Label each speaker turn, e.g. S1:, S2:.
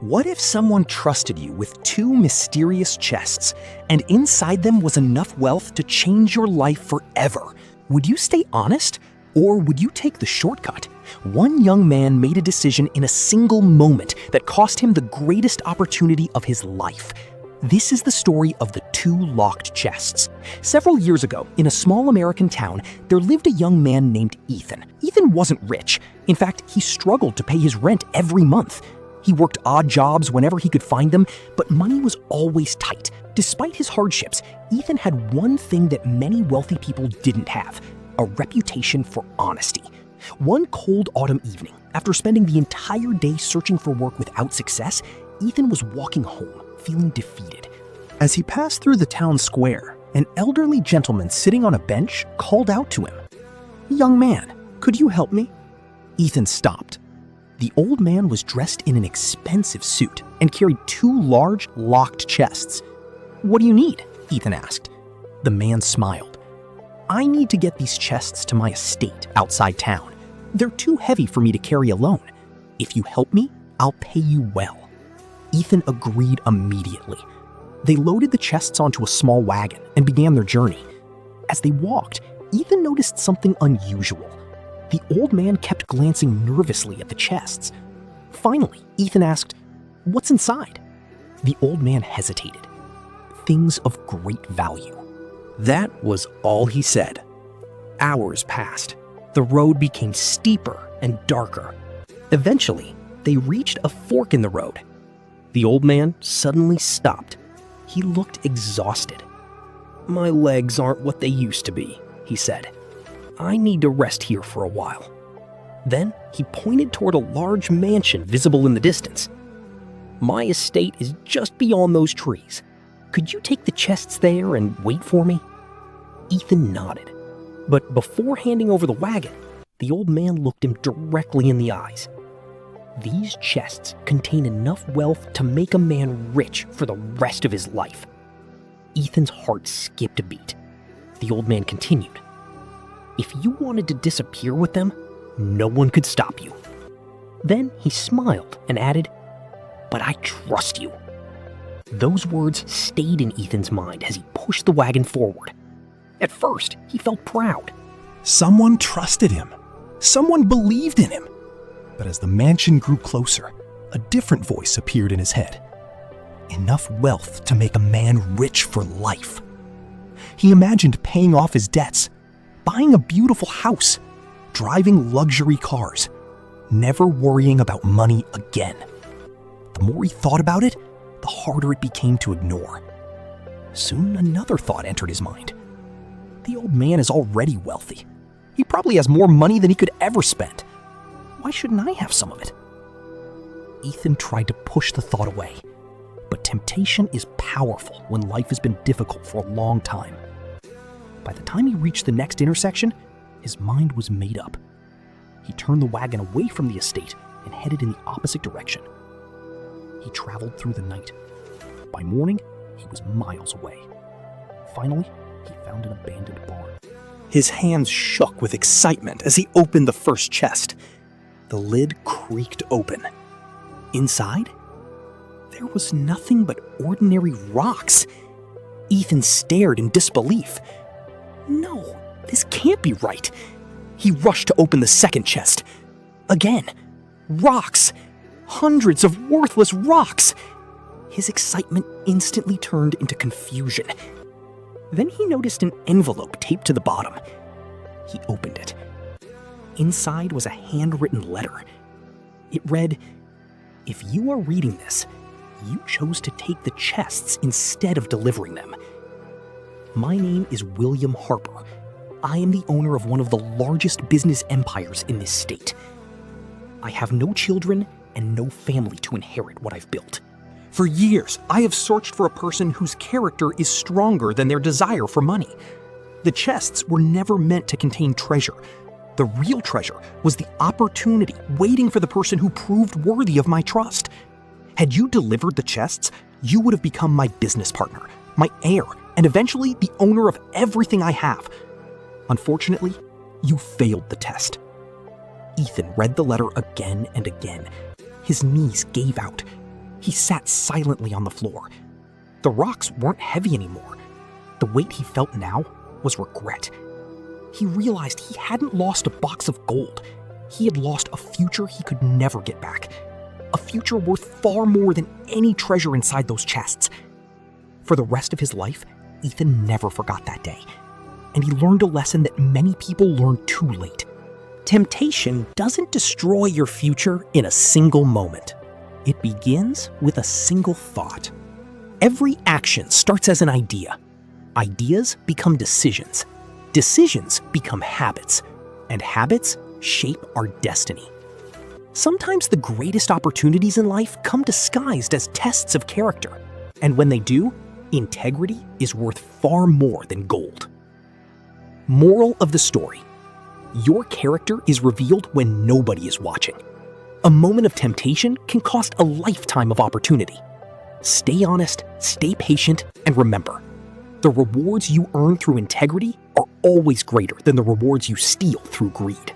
S1: What if someone trusted you with two mysterious chests, and inside them was enough wealth to change your life forever? Would you stay honest, or would you take the shortcut? One young man made a decision in a single moment that cost him the greatest opportunity of his life. This is the story of the two locked chests. Several years ago, in a small American town, there lived a young man named Ethan. Ethan wasn't rich. In fact, he struggled to pay his rent every month. He worked odd jobs whenever he could find them, but money was always tight. Despite his hardships, Ethan had one thing that many wealthy people didn't have: a reputation for honesty. One cold autumn evening, after spending the entire day searching for work without success, Ethan was walking home, feeling defeated. As he passed through the town square, an elderly gentleman sitting on a bench called out to him, "Young man, could you help me?" Ethan stopped. The old man was dressed in an expensive suit and carried two large, locked chests. "What do you need?" Ethan asked. The man smiled. "I need to get these chests to my estate outside town. They're too heavy for me to carry alone. If you help me, I'll pay you well." Ethan agreed immediately. They loaded the chests onto a small wagon and began their journey. As they walked, Ethan noticed something unusual. The old man kept glancing nervously at the chests. Finally, Ethan asked, "What's inside?" The old man hesitated. "Things of great value." That was all he said. Hours passed. The road became steeper and darker. Eventually, they reached a fork in the road. The old man suddenly stopped. He looked exhausted. "My legs aren't what they used to be," he said. "I need to rest here for a while." Then he pointed toward a large mansion visible in the distance. "My estate is just beyond those trees. Could you take the chests there and wait for me?" Ethan nodded. But before handing over the wagon, the old man looked him directly in the eyes. "These chests contain enough wealth to make a man rich for the rest of his life." Ethan's heart skipped a beat. The old man continued, "If you wanted to disappear with them, no one could stop you." Then he smiled and added, "But I trust you." Those words stayed in Ethan's mind as he pushed the wagon forward. At first, he felt proud.
S2: Someone trusted him. Someone believed in him. But as the mansion grew closer, a different voice appeared in his head. Enough wealth to make a man rich for life. He imagined paying off his debts, buying a beautiful house, driving luxury cars, never worrying about money again. The more he thought about it, the harder it became to ignore. Soon another thought entered his mind. The old man is already wealthy. He probably has more money than he could ever spend. Why shouldn't I have some of it? Ethan tried to push the thought away, but temptation is powerful when life has been difficult for a long time. By the time he reached the next intersection, his mind was made up. He turned the wagon away from the estate and headed in the opposite direction. He traveled through the night. By morning, he was miles away. Finally, he found an abandoned barn. His hands shook with excitement as he opened the first chest. The lid creaked open. Inside, there was nothing but ordinary rocks. Ethan stared in disbelief. No, this can't be right. He rushed to open the second chest. Again, rocks. Hundreds of worthless rocks. His excitement instantly turned into confusion. Then he noticed an envelope taped to the bottom. He opened it. Inside was a handwritten letter. It read, "If you are reading this, you chose to take the chests instead of delivering them. My name is William Harper. I am the owner of one of the largest business empires in this state. I have no children and no family to inherit what I've built. For years, I have searched for a person whose character is stronger than their desire for money. The chests were never meant to contain treasure. The real treasure was the opportunity waiting for the person who proved worthy of my trust. Had you delivered the chests, you would have become my business partner, my heir, and eventually the owner of everything I have. Unfortunately, you failed the test." Ethan read the letter again and again. His knees gave out.
S1: He sat silently on the floor. The rocks weren't heavy anymore. The weight he felt now was regret. He realized he hadn't lost a box of gold. He had lost a future he could never get back. A future worth far more than any treasure inside those chests. For the rest of his life, Ethan never forgot that day. And he learned a lesson that many people learn too late. Temptation doesn't destroy your future in a single moment. It begins with a single thought. Every action starts as an idea. Ideas become decisions. Decisions become habits. And habits shape our destiny. Sometimes the greatest opportunities in life come disguised as tests of character. And when they do, integrity is worth far more than gold. Moral of the story: your character is revealed when nobody is watching. A moment of temptation can cost a lifetime of opportunity. Stay honest, stay patient, and remember, the rewards you earn through integrity are always greater than the rewards you steal through greed.